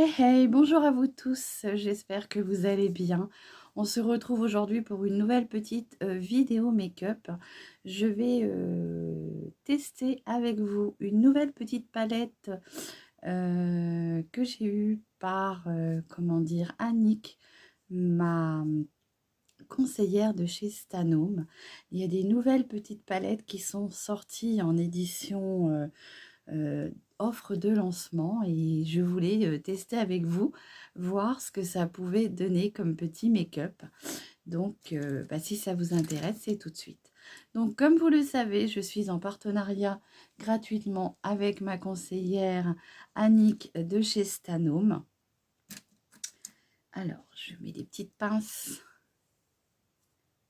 Hey hey, bonjour à vous tous, j'espère que vous allez bien. On se retrouve aujourd'hui pour une nouvelle petite vidéo make-up. Je vais tester avec vous une nouvelle petite palette que j'ai eue par, comment dire, Annick, ma conseillère de chez Stanome. Il y a des nouvelles petites palettes qui sont sorties en édition offre de lancement et je voulais tester avec vous, voir ce que ça pouvait donner comme petit make-up. Donc, si ça vous intéresse, c'est tout de suite. Donc, comme vous le savez, je suis en partenariat gratuitement avec ma conseillère Annick de chez Stanome. Alors, je mets des petites pinces.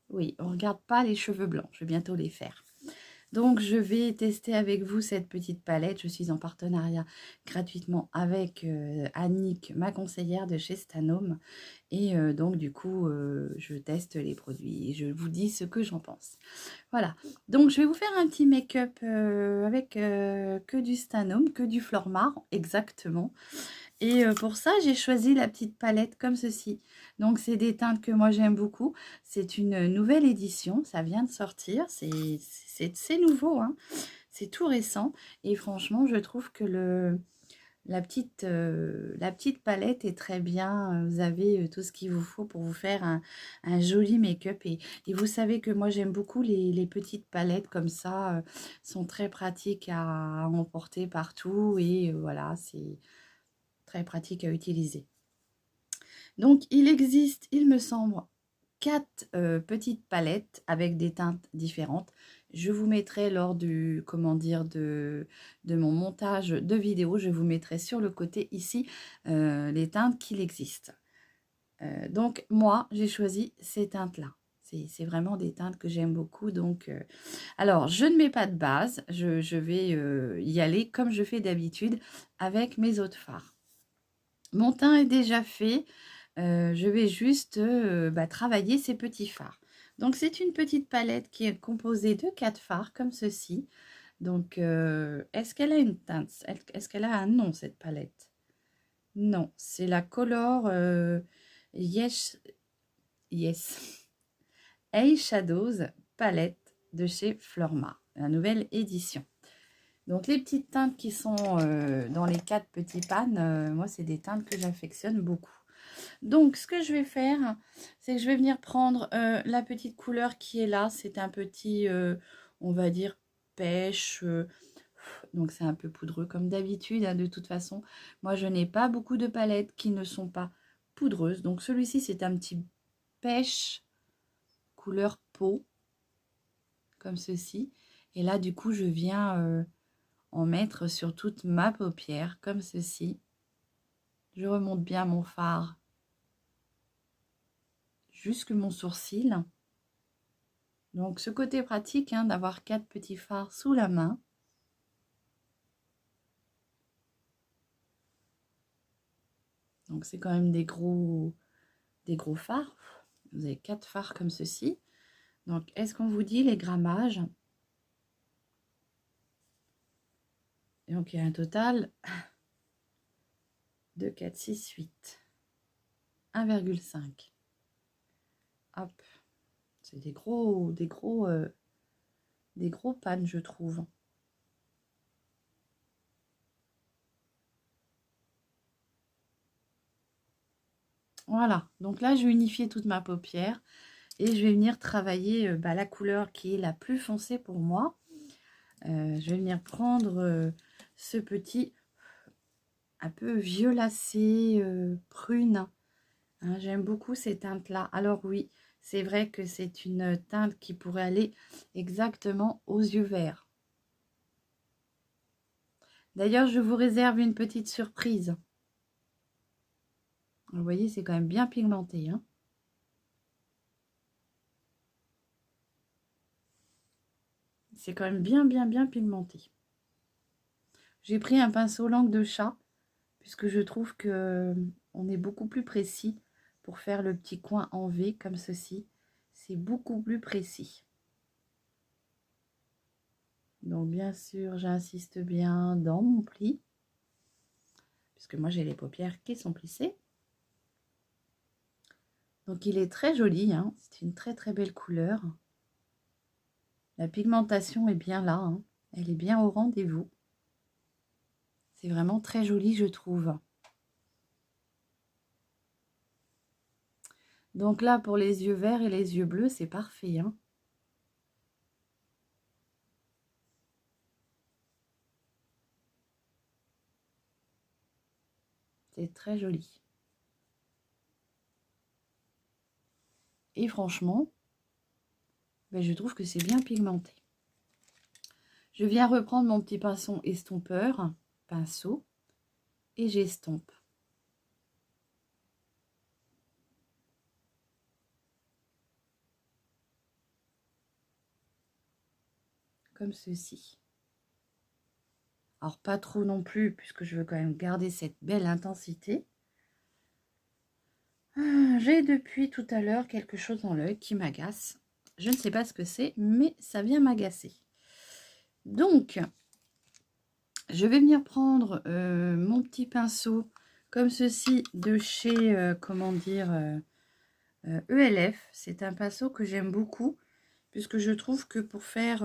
Oui, on ne regarde pas les cheveux blancs, je vais bientôt les faire. Donc, je vais tester avec vous cette petite palette. Je suis en partenariat gratuitement avec Annick, ma conseillère de chez Stanome. Et donc, du coup, je teste les produits et je vous dis ce que j'en pense. Voilà. Donc, je vais vous faire un petit make-up avec que du Stanome, que du Flormar, exactement. Et pour ça, j'ai choisi la petite palette comme ceci. Donc, c'est des teintes que moi, j'aime beaucoup. C'est une nouvelle édition. Ça vient de sortir. C'est nouveau, hein. C'est tout récent. Et franchement, je trouve que la petite palette est très bien. Vous avez tout ce qu'il vous faut pour vous faire un joli make-up. Et vous savez que moi, j'aime beaucoup les petites palettes comme ça. Sont très pratiques à emporter partout. Et voilà, c'est très pratique à utiliser. Donc, il existe, il me semble, 4 petites palettes avec des teintes différentes. Je vous mettrai lors du, comment dire, de mon montage de vidéo, je vous mettrai sur le côté ici les teintes qu'il existe. Donc, moi, j'ai choisi ces teintes-là. C'est vraiment des teintes que j'aime beaucoup. Donc, alors, je ne mets pas de base. Je vais y aller comme je fais d'habitude avec mes autres fards. Mon teint est déjà fait. Je vais juste travailler ces petits fards. Donc, c'est une petite palette qui est composée de 4 fards comme ceci. Donc, est-ce qu'elle a une teinte? Est-ce qu'elle a un nom, cette palette? Non, c'est la Color Yes, Yes Eyeshadows palette de chez Florma, la nouvelle édition. Donc, les petites teintes qui sont dans les 4 petits pannes, moi, c'est des teintes que j'affectionne beaucoup. Donc, ce que je vais faire, c'est que je vais venir prendre la petite couleur qui est là. C'est un petit, on va dire, pêche. Donc, c'est un peu poudreux comme d'habitude, hein, de toute façon. Moi, je n'ai pas beaucoup de palettes qui ne sont pas poudreuses. Donc, celui-ci, c'est un petit pêche couleur peau, comme ceci. Et là, du coup, je viens en mettre sur toute ma paupière, comme ceci. Je remonte bien mon fard jusque mon sourcil. Donc, ce côté pratique, hein, d'avoir 4 petits fards sous la main. Donc, c'est quand même des gros fards. Vous avez 4 fards comme ceci. Donc, est-ce qu'on vous dit les grammages? Donc, il y a un total de 4, 6, 8. 1,5. Hop. C'est des gros pannes, je trouve. Voilà. Donc là, je vais unifier toute ma paupière. Et je vais venir travailler la couleur qui est la plus foncée pour moi. Je vais venir prendre ce petit un peu violacé, prune. Hein, j'aime beaucoup ces teintes-là. Alors oui, c'est vrai que c'est une teinte qui pourrait aller exactement aux yeux verts. D'ailleurs, je vous réserve une petite surprise. Vous voyez, c'est quand même bien pigmenté, hein. C'est quand même bien pigmenté. J'ai pris un pinceau langue de chat, puisque je trouve que on est beaucoup plus précis pour faire le petit coin en V comme ceci. C'est beaucoup plus précis. Donc bien sûr, j'insiste bien dans mon pli. puisque moi j'ai les paupières qui sont plissées. Donc il est très joli, hein. C'est une très très belle couleur. La pigmentation est bien là, hein. Elle est bien au rendez-vous. C'est vraiment très joli, je trouve. Donc là, pour les yeux verts et les yeux bleus, c'est parfait, hein. C'est très joli. Et franchement, ben, je trouve que c'est bien pigmenté. Je viens reprendre mon petit pinceau estompeur, et j'estompe. Comme ceci. Alors pas trop non plus, puisque je veux quand même garder cette belle intensité. J'ai depuis tout à l'heure quelque chose dans l'œil qui m'agace. Je ne sais pas ce que c'est, mais ça vient m'agacer. Donc, je vais venir prendre mon petit pinceau comme ceci de chez, comment dire, ELF. C'est un pinceau que j'aime beaucoup, puisque je trouve que pour faire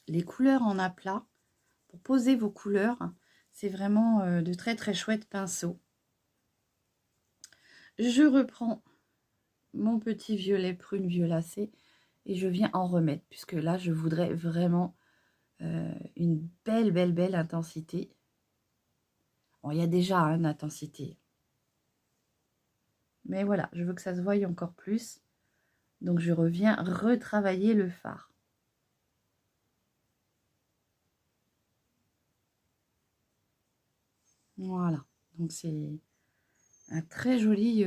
les couleurs en aplat, pour poser vos couleurs, c'est vraiment de très très chouettes pinceaux. Je reprends mon petit violet prune violacé et je viens en remettre, puisque là je voudrais vraiment une belle intensité. Bon, il y a déjà une intensité, mais voilà, je veux que ça se voie encore plus, donc je reviens retravailler le fard. Voilà, donc c'est un très joli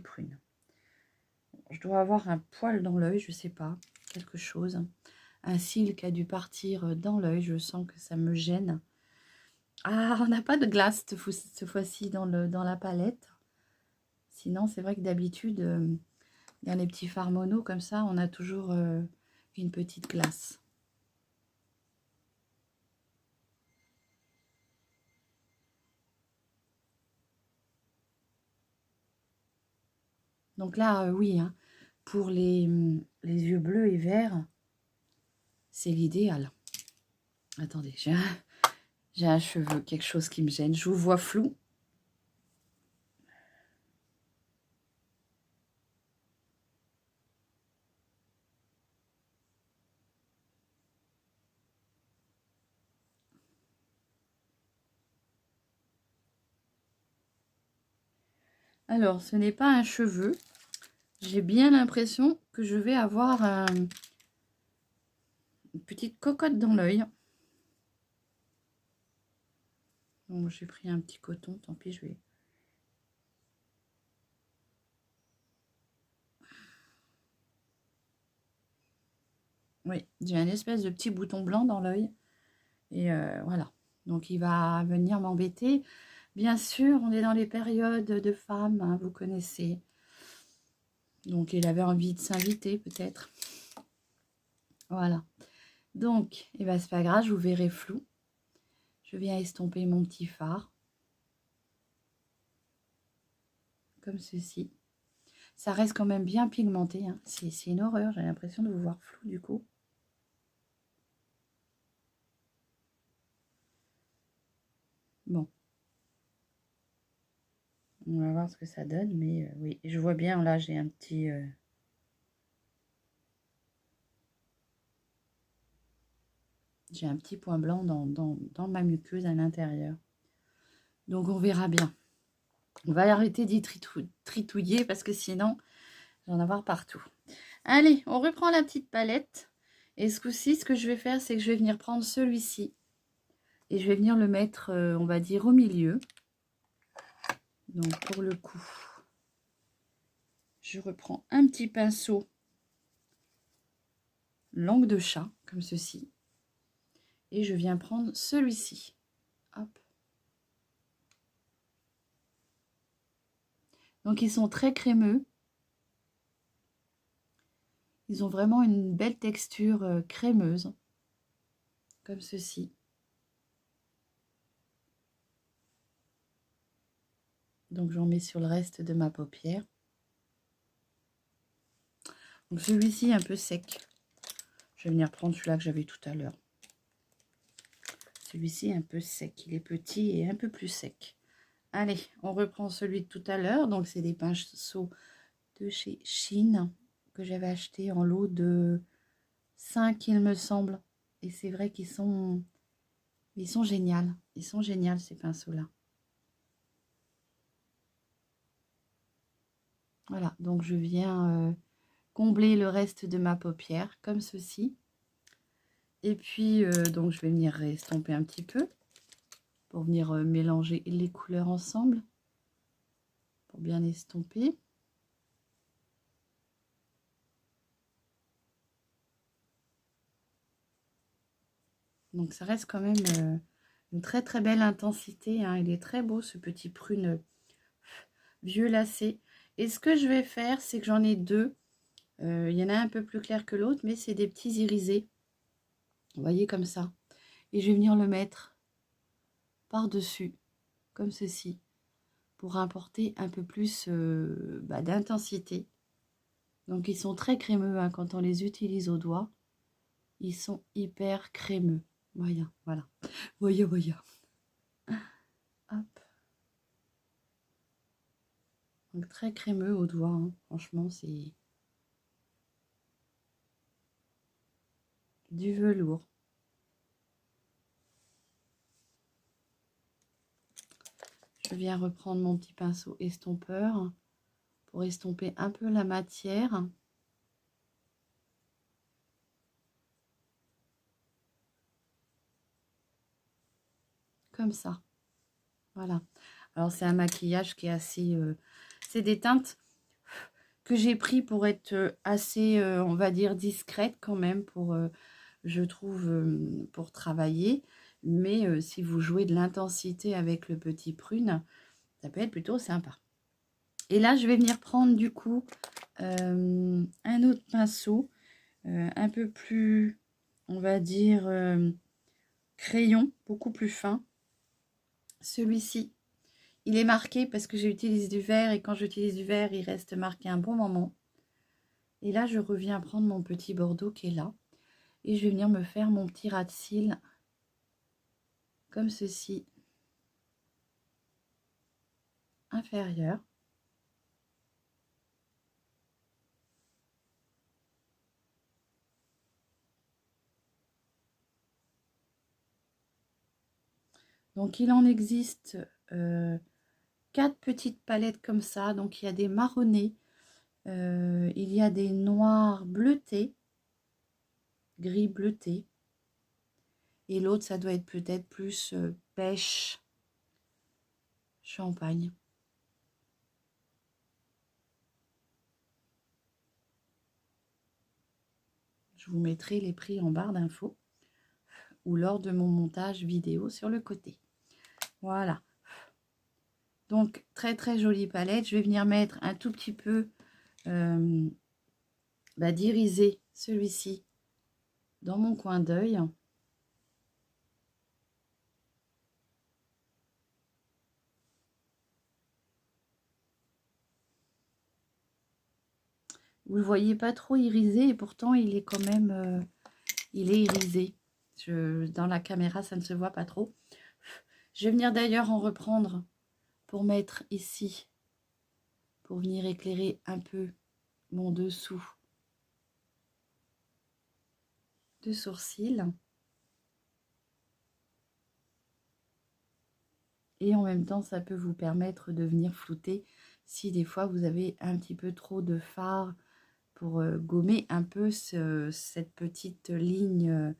prune. Je dois avoir un poil dans l'œil, je sais pas, quelque chose, un cil qui a dû partir dans l'œil, je sens que ça me gêne. Ah, on n'a pas de glace cette fois-ci dans la palette. Sinon, c'est vrai que d'habitude, dans les petits fards mono comme ça, on a toujours une petite glace. Donc là, oui, hein, pour les yeux bleus et verts, c'est l'idéal. Attendez, j'ai un cheveu, quelque chose qui me gêne. Je vous vois flou. Alors, ce n'est pas un cheveu. J'ai bien l'impression que je vais avoir une petite cocotte dans l'œil. Bon, j'ai pris un petit coton, tant pis, je vais... Oui, j'ai un espèce de petit bouton blanc dans l'œil. Et voilà. Donc, il va venir m'embêter. Bien sûr, on est dans les périodes de femmes, hein, vous connaissez. Donc, il avait envie de s'inviter, peut-être. Voilà. Donc, eh ben, c'est pas grave, je vous verrai flou. Je viens estomper mon petit fard. Comme ceci. Ça reste quand même bien pigmenté, hein. C'est une horreur, j'ai l'impression de vous voir flou du coup. Bon. On va voir ce que ça donne, mais oui, je vois bien, là j'ai un petit... j'ai un petit point blanc dans ma muqueuse à l'intérieur. Donc on verra bien. On va arrêter d'y tritouiller parce que sinon, j'en ai avoir partout. Allez, on reprend la petite palette. Et ce coup-ci, ce que je vais faire, c'est que je vais venir prendre celui-ci. Et je vais venir le mettre, on va dire, au milieu. Donc pour le coup, je reprends un petit pinceau langue de chat, comme ceci. Et je viens prendre celui-ci. Hop. Donc ils sont très crémeux. Ils ont vraiment une belle texture crémeuse. Comme ceci. Donc j'en mets sur le reste de ma paupière. Donc celui-ci est un peu sec. Je vais venir prendre celui-là que j'avais tout à l'heure. Celui-ci est un peu sec. Il est petit et un peu plus sec. Allez, on reprend celui de tout à l'heure. Donc c'est des pinceaux de chez Shein que j'avais acheté en lot de 5, il me semble. Et c'est vrai qu'ils sont géniaux. Ils sont géniaux, ces pinceaux-là. Voilà, donc je viens combler le reste de ma paupière, comme ceci. Et puis, donc je vais venir estomper un petit peu, pour venir mélanger les couleurs ensemble, pour bien estomper. Donc ça reste quand même une très très belle intensité, hein. Il est très beau ce petit prune violacé. Et ce que je vais faire, c'est que j'en ai deux. Il y en a un peu plus clair que l'autre, mais c'est des petits irisés. Vous voyez, comme ça. Et je vais venir le mettre par-dessus, comme ceci, pour apporter un peu plus d'intensité. Donc ils sont très crémeux, hein, quand on les utilise au doigt. Ils sont hyper crémeux. Voilà, voilà. Voyez, voyez. Hop. Donc très crémeux au doigt, hein. Franchement, c'est du velours. Je viens reprendre mon petit pinceau estompeur pour estomper un peu la matière. Comme ça. Voilà. Alors c'est un maquillage qui est assez... c'est des teintes que j'ai pris pour être assez, on va dire, discrète quand même, pour, je trouve, pour travailler. Mais si vous jouez de l'intensité avec le petit prune, ça peut être plutôt sympa. Et là, je vais venir prendre du coup un autre pinceau, un peu plus, on va dire, crayon, beaucoup plus fin. Celui-ci, il est marqué parce que j'utilise du vert, et quand j'utilise du vert, il reste marqué un bon moment. Et là, je reviens prendre mon petit bordeaux qui est là. Et je vais venir me faire mon petit ras de cils comme ceci, inférieur. Donc il en existe 4 petites palettes comme ça. Donc il y a des marronnés, il y a des noirs bleutés, gris bleuté. Et l'autre, ça doit être peut-être plus pêche champagne. Je vous mettrai les prix en barre d'infos ou lors de mon montage vidéo sur le côté. Voilà. Donc, très très jolie palette. Je vais venir mettre un tout petit peu d'iriser celui-ci dans mon coin d'œil. Vous le voyez pas trop irisé, et pourtant il est quand même il est irisé. Dans la caméra, ça ne se voit pas trop. Je vais venir d'ailleurs en reprendre pour mettre ici, pour venir éclairer un peu mon dessous de sourcil. Et en même temps, ça peut vous permettre de venir flouter si des fois vous avez un petit peu trop de fard, pour gommer un peu cette petite ligne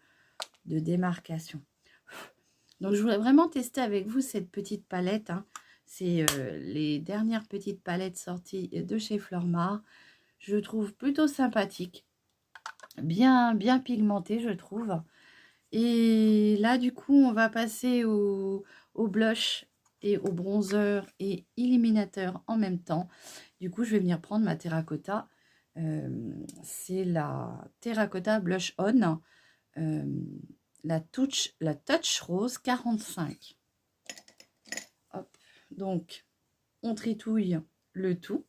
de démarcation. Donc je voulais vraiment tester avec vous cette petite palette, hein. C'est les dernières petites palettes sorties de chez Flormar. Je trouve plutôt sympathique, bien pigmentée, je trouve. Et là du coup on va passer au blush et au bronzer et illuminateur en même temps. Du coup je vais venir prendre ma terracotta. C'est la Terracotta Blush On, la Touch Rose 45. Hop. Donc on tritouille le tout.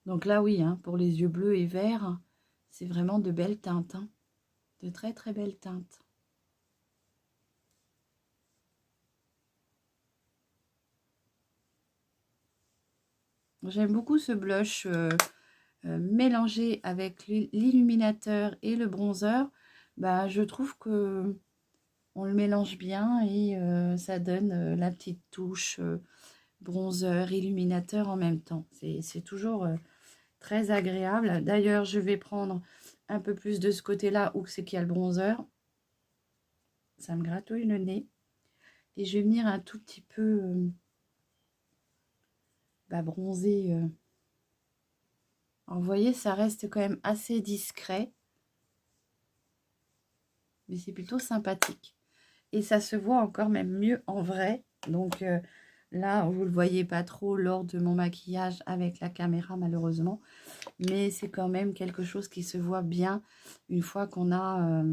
Donc là, oui, hein, pour les yeux bleus et verts, c'est vraiment de belles teintes, hein, de très très belles teintes. J'aime beaucoup ce blush mélangé avec l'illuminateur et le bronzer. Bah, je trouve que on le mélange bien et ça donne la petite touche bronzer, illuminateur en même temps. C'est toujours très agréable. D'ailleurs, je vais prendre un peu plus de ce côté-là où c'est qu'il y a le bronzer. Ça me gratouille le nez. Et je vais venir un tout petit peu bronzer. Alors, vous voyez, ça reste quand même assez discret. Mais c'est plutôt sympathique. Et ça se voit encore même mieux en vrai. Donc là, vous ne le voyez pas trop lors de mon maquillage avec la caméra, malheureusement. Mais c'est quand même quelque chose qui se voit bien une fois qu'on a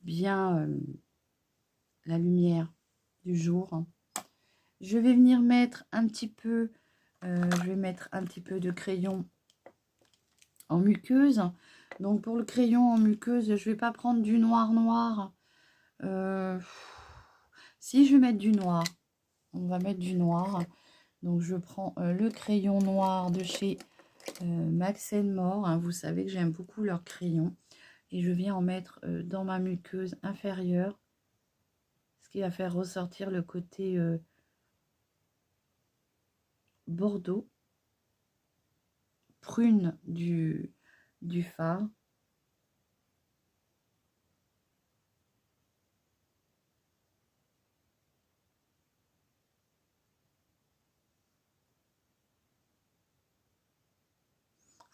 bien la lumière du jour. Je vais venir mettre un petit peu, je vais mettre un petit peu de crayon en muqueuse. Donc pour le crayon en muqueuse, je vais pas prendre du noir noir. Si je vais mettre du noir, on va mettre du noir. Donc je prends le crayon noir de chez Max More. Hein, vous savez que j'aime beaucoup leurs crayons. Et je viens en mettre dans ma muqueuse inférieure. Ce qui va faire ressortir le côté bordeaux, prune du fard.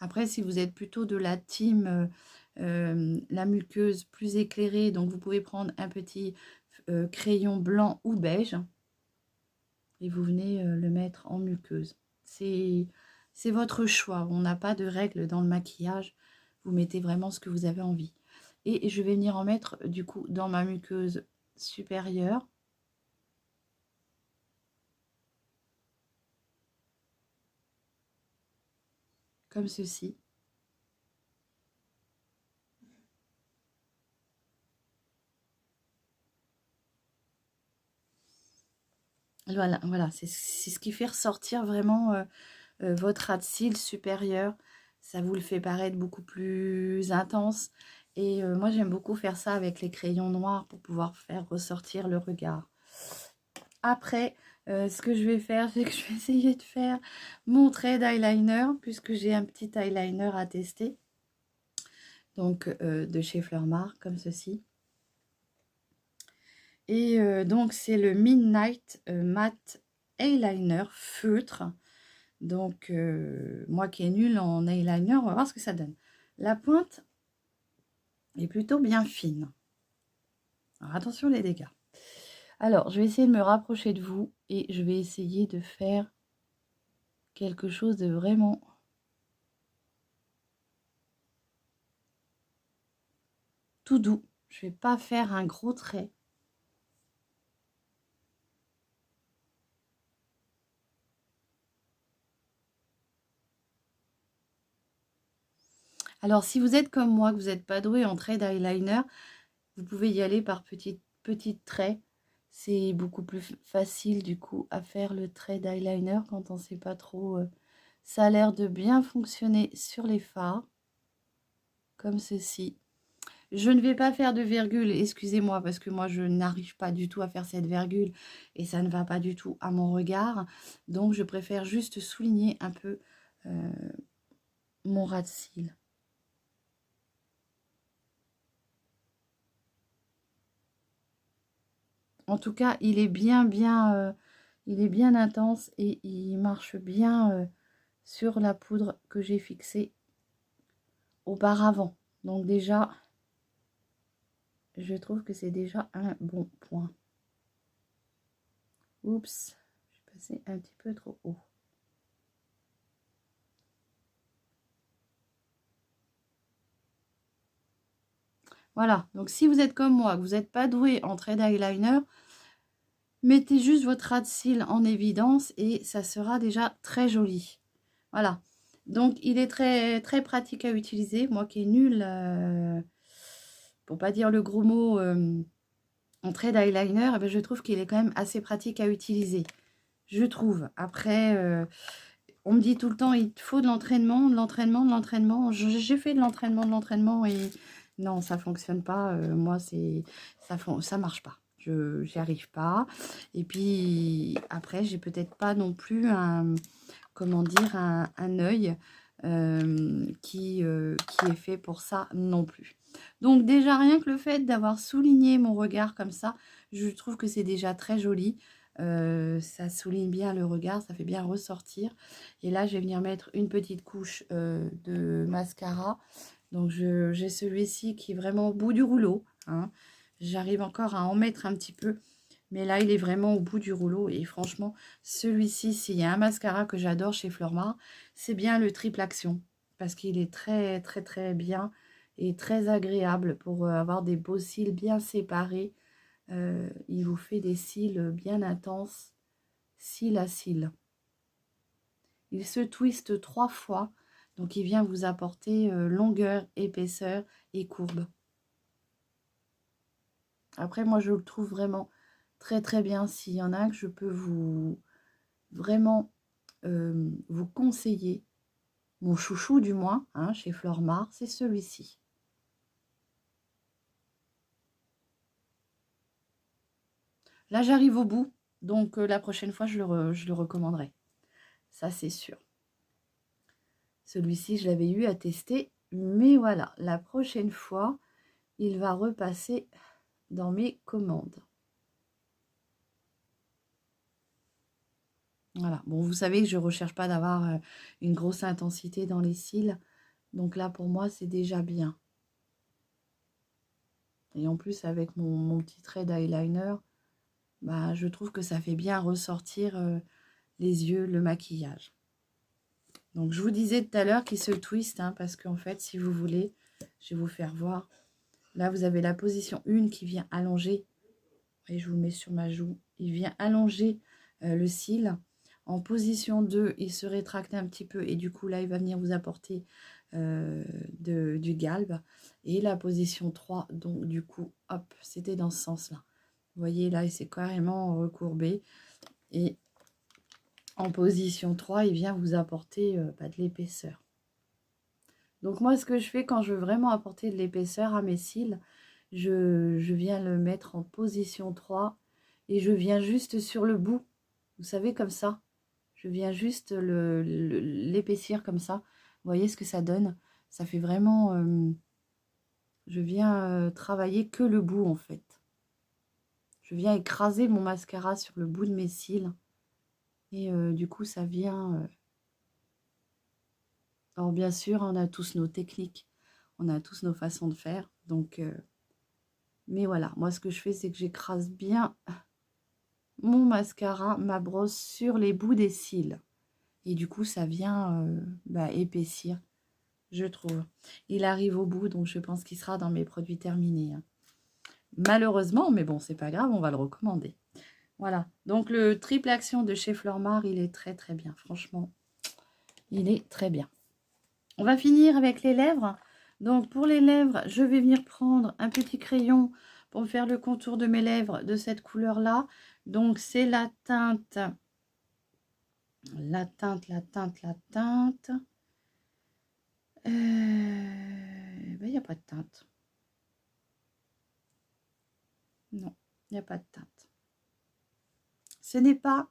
Après, si vous êtes plutôt de la team la muqueuse plus éclairée, donc vous pouvez prendre un petit crayon blanc ou beige et vous venez le mettre en muqueuse. C'est votre choix. On n'a pas de règles dans le maquillage. Vous mettez vraiment ce que vous avez envie. Et je vais venir en mettre du coup dans ma muqueuse supérieure. Comme ceci. Voilà, c'est ce qui fait ressortir vraiment votre ras de cils supérieur. Ça vous le fait paraître beaucoup plus intense. Et moi, j'aime beaucoup faire ça avec les crayons noirs pour pouvoir faire ressortir le regard. Après, ce que je vais faire, c'est que je vais essayer de faire mon trait d'eyeliner, puisque j'ai un petit eyeliner à tester. Donc, de chez Fleur Mar, comme ceci. Et donc, c'est le Midnight Matte Eyeliner Feutre. Donc, moi qui est nulle en eyeliner, on va voir ce que ça donne. La pointe est plutôt bien fine. Alors, attention les dégâts. Alors, je vais essayer de me rapprocher de vous et je vais essayer de faire quelque chose de vraiment tout doux. Je ne vais pas faire un gros trait. Alors, si vous êtes comme moi, que vous n'êtes pas doué en trait d'eyeliner, vous pouvez y aller par petits traits. C'est beaucoup plus facile du coup à faire le trait d'eyeliner quand on ne sait pas trop. Ça a l'air de bien fonctionner sur les fards, comme ceci. Je ne vais pas faire de virgule, excusez-moi, parce que moi je n'arrive pas du tout à faire cette virgule et ça ne va pas du tout à mon regard. Donc je préfère juste souligner un peu mon ras de cils. En tout cas, il est bien intense et il marche bien sur la poudre que j'ai fixée auparavant. Donc déjà, je trouve que c'est déjà un bon point. Oups, je suis passée un petit peu trop haut. Voilà, donc si vous êtes comme moi, que vous n'êtes pas doué en trait d'eyeliner, mettez juste votre ras de cils en évidence et ça sera déjà très joli. Voilà, donc il est très, très pratique à utiliser. Moi qui est nulle, pour pas dire le gros mot, en trait d'eyeliner, eh ben, je trouve qu'il est quand même assez pratique à utiliser. Je trouve. Après, on me dit tout le temps, il te faut de l'entraînement, de l'entraînement, de l'entraînement. J'ai fait de l'entraînement et non, ça fonctionne pas. Moi, ça marche pas. J'y arrive pas. Et puis après, j'ai peut-être pas non plus un, comment dire, un œil qui est fait pour ça non plus. Donc déjà, rien que le fait d'avoir souligné mon regard comme ça, je trouve que c'est déjà très joli. Ça souligne bien le regard, ça fait bien ressortir. Et là, je vais venir mettre une petite couche de mascara. Donc, j'ai celui-ci qui est vraiment au bout du rouleau, hein. J'arrive encore à en mettre un petit peu. Mais là, il est vraiment au bout du rouleau. Et franchement, celui-ci, s'il y a un mascara que j'adore chez Flormar, c'est bien le triple action. Parce qu'il est très, très, très bien et très agréable pour avoir des beaux cils bien séparés. Il vous fait des cils bien intenses, cils à cils. Il se twiste 3 fois. Donc, il vient vous apporter longueur, épaisseur et courbe. Après, moi, je le trouve vraiment très, très bien. S'il y en a un que je peux vraiment vous conseiller, mon chouchou du moins, hein, chez Flormar, c'est celui-ci. Là, j'arrive au bout. Donc, la prochaine fois, je le recommanderai. Ça, c'est sûr. Celui-ci, je l'avais eu à tester. Mais voilà, la prochaine fois, il va repasser dans mes commandes. Voilà. Bon, vous savez que je ne recherche pas d'avoir une grosse intensité dans les cils. Donc là, pour moi, c'est déjà bien. Et en plus, avec mon petit trait d'eyeliner, bah, je trouve que ça fait bien ressortir les yeux, le maquillage. Donc, je vous disais tout à l'heure qu'il se twist, hein, parce qu'en fait, si vous voulez, je vais vous faire voir. Là, vous avez la position 1 qui vient allonger. Et je vous le mets sur ma joue. Il vient allonger le cil. En position 2, il se rétracte un petit peu. Et du coup, là, il va venir vous apporter du galbe. Et la position 3, donc du coup, hop, c'était dans ce sens-là. Vous voyez, là, il s'est carrément recourbé. Et en position 3, il vient vous apporter de l'épaisseur. Donc moi, ce que je fais quand je veux vraiment apporter de l'épaisseur à mes cils, je viens le mettre en position 3 et je viens juste sur le bout. Vous savez, comme ça. Je viens juste l'épaissir comme ça. Vous voyez ce que ça donne? Ça fait vraiment... je viens travailler que le bout, en fait. Je viens écraser mon mascara sur le bout de mes cils. Et du coup, ça vient... Alors, bien sûr, on a tous nos techniques. On a tous nos façons de faire. Donc... mais voilà, moi, ce que je fais, c'est que j'écrase bien mon mascara, ma brosse sur les bouts des cils. Et du coup, ça vient épaissir, je trouve. Il arrive au bout, donc je pense qu'il sera dans mes produits terminés, hein. Malheureusement, mais bon, c'est pas grave, on va le recommander. Voilà, donc le triple action de chez Flormar, il est très très bien. Franchement, il est très bien. On va finir avec les lèvres. Donc pour les lèvres, je vais venir prendre un petit crayon pour me faire le contour de mes lèvres de cette couleur-là. Donc c'est la teinte. La teinte. Il n'y a pas de teinte. Non, il n'y a pas de teinte. Ce n'est pas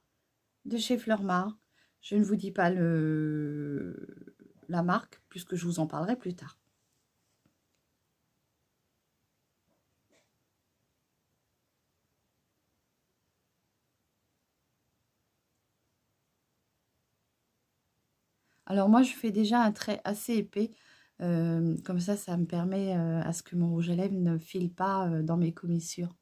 de chez Flormar. Je ne vous dis pas la marque, puisque je vous en parlerai plus tard. Alors moi, je fais déjà un trait assez épais. Comme ça me permet à ce que mon rouge à lèvres ne file pas dans mes commissures.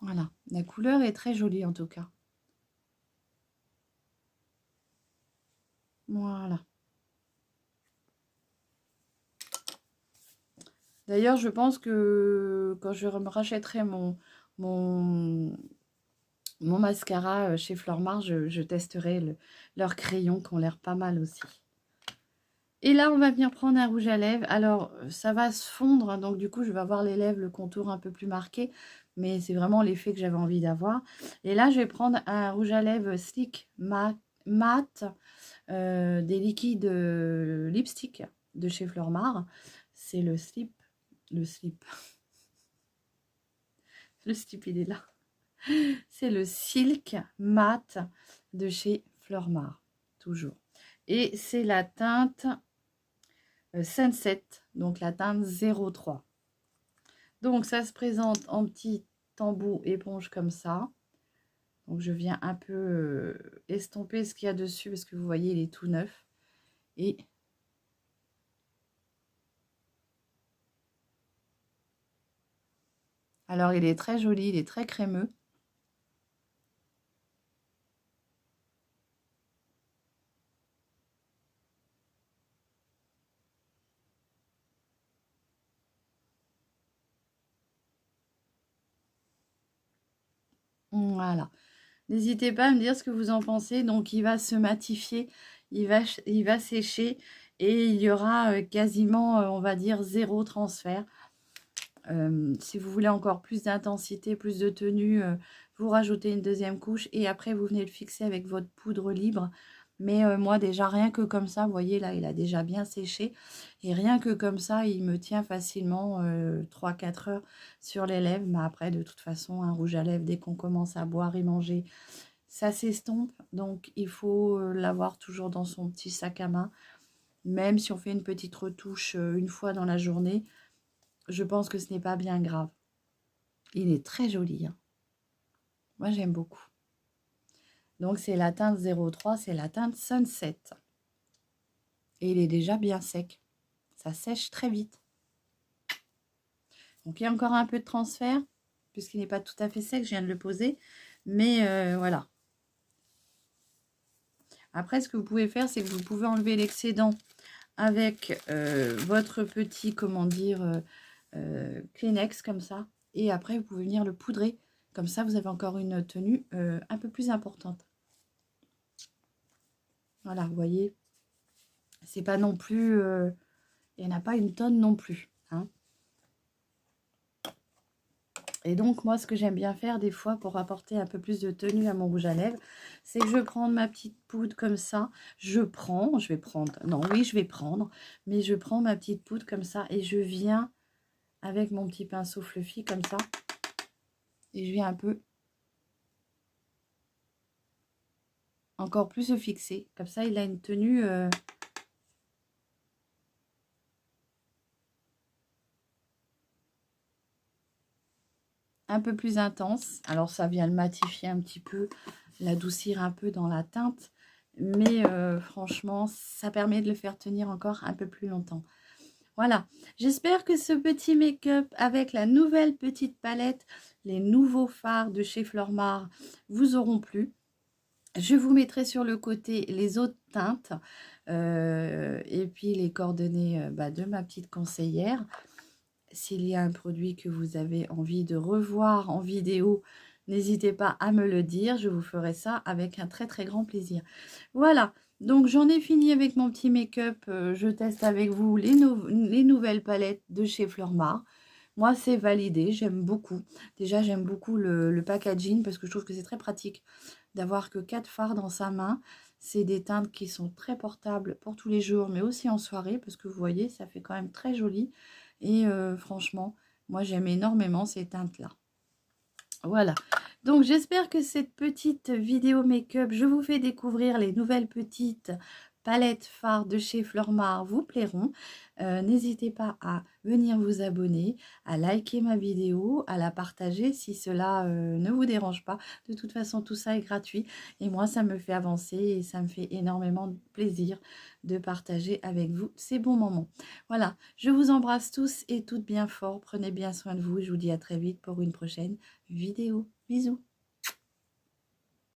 Voilà, la couleur est très jolie en tout cas. Voilà. D'ailleurs, je pense que quand je me rachèterai mon mascara chez Flormar, je testerai leurs crayons qui ont l'air pas mal aussi. Et là, on va venir prendre un rouge à lèvres. Alors, ça va se fondre, hein, donc du coup, je vais avoir les lèvres, le contour un peu plus marqué. Mais c'est vraiment l'effet que j'avais envie d'avoir. Et là, je vais prendre un rouge à lèvres Stick Mat, des liquides lipstick de chez Flormar. C'est le slip. Le slip. Le slip, il est là. C'est le Silk Mat de chez Flormar. Toujours. Et c'est la teinte Sunset, donc la teinte 03. Donc ça se présente en petit embout éponge comme ça. Donc je viens un peu estomper ce qu'il y a dessus parce que vous voyez il est tout neuf. Et alors il est très joli, il est très crémeux. Voilà. N'hésitez pas à me dire ce que vous en pensez. Donc, il va se matifier, il va sécher et il y aura quasiment, on va dire, 0 transfert. Si vous voulez encore plus d'intensité, plus de tenue, vous rajoutez une deuxième couche et après, vous venez le fixer avec votre poudre libre. Mais moi, déjà, rien que comme ça, vous voyez, là, il a déjà bien séché. Et rien que comme ça, il me tient facilement 3-4 heures sur les lèvres. Mais après, de toute façon, un rouge à lèvres, dès qu'on commence à boire et manger, ça s'estompe. Donc, il faut l'avoir toujours dans son petit sac à main. Même si on fait une petite retouche une fois dans la journée, je pense que ce n'est pas bien grave. Il est très joli, hein. Moi, j'aime beaucoup. Donc, c'est la teinte 03, c'est la teinte Sunset. Et il est déjà bien sec. Ça sèche très vite. Donc, il y a encore un peu de transfert, puisqu'il n'est pas tout à fait sec, je viens de le poser. Mais voilà. Après, ce que vous pouvez faire, c'est que vous pouvez enlever l'excédent avec votre petit, comment dire, Kleenex, comme ça. Et après, vous pouvez venir le poudrer. Comme ça, vous avez encore une tenue un peu plus importante. Voilà, vous voyez, c'est pas non plus, il n'y en a pas une tonne non plus, hein. Et donc, moi, ce que j'aime bien faire des fois pour apporter un peu plus de tenue à mon rouge à lèvres, c'est que je prends ma petite poudre comme ça. Je vais prendre, non, oui, je vais prendre, mais je prends ma petite poudre comme ça et je viens avec mon petit pinceau fluffy comme ça. Et je viens un peu encore plus se fixer. Comme ça, il a une tenue un peu plus intense. Alors, ça vient le matifier un petit peu, l'adoucir un peu dans la teinte. Mais franchement, ça permet de le faire tenir encore un peu plus longtemps. Voilà, j'espère que ce petit make-up avec la nouvelle petite palette, les nouveaux fards de chez Flormar vous auront plu. Je vous mettrai sur le côté les autres teintes et puis les coordonnées de ma petite conseillère. S'il y a un produit que vous avez envie de revoir en vidéo, n'hésitez pas à me le dire. Je vous ferai ça avec un très très grand plaisir. Voilà, donc j'en ai fini avec mon petit make-up. Je teste avec vous les nouvelles palettes de chez Flormar. Moi, c'est validé, j'aime beaucoup. Déjà, j'aime beaucoup le packaging parce que je trouve que c'est très pratique d'avoir que 4 fards dans sa main. C'est des teintes qui sont très portables pour tous les jours, mais aussi en soirée, parce que vous voyez, ça fait quand même très joli. Et franchement, moi, j'aime énormément ces teintes-là. Voilà. Donc, j'espère que cette petite vidéo make-up, je vous fais découvrir les nouvelles petites palettes phares de chez Flormar vous plairont. N'hésitez pas à venir vous abonner, à liker ma vidéo, à la partager si cela ne vous dérange pas. De toute façon, tout ça est gratuit et moi, ça me fait avancer et ça me fait énormément plaisir de partager avec vous ces bons moments. Voilà, je vous embrasse tous et toutes bien fort. Prenez bien soin de vous. Je vous dis à très vite pour une prochaine vidéo. Bisous.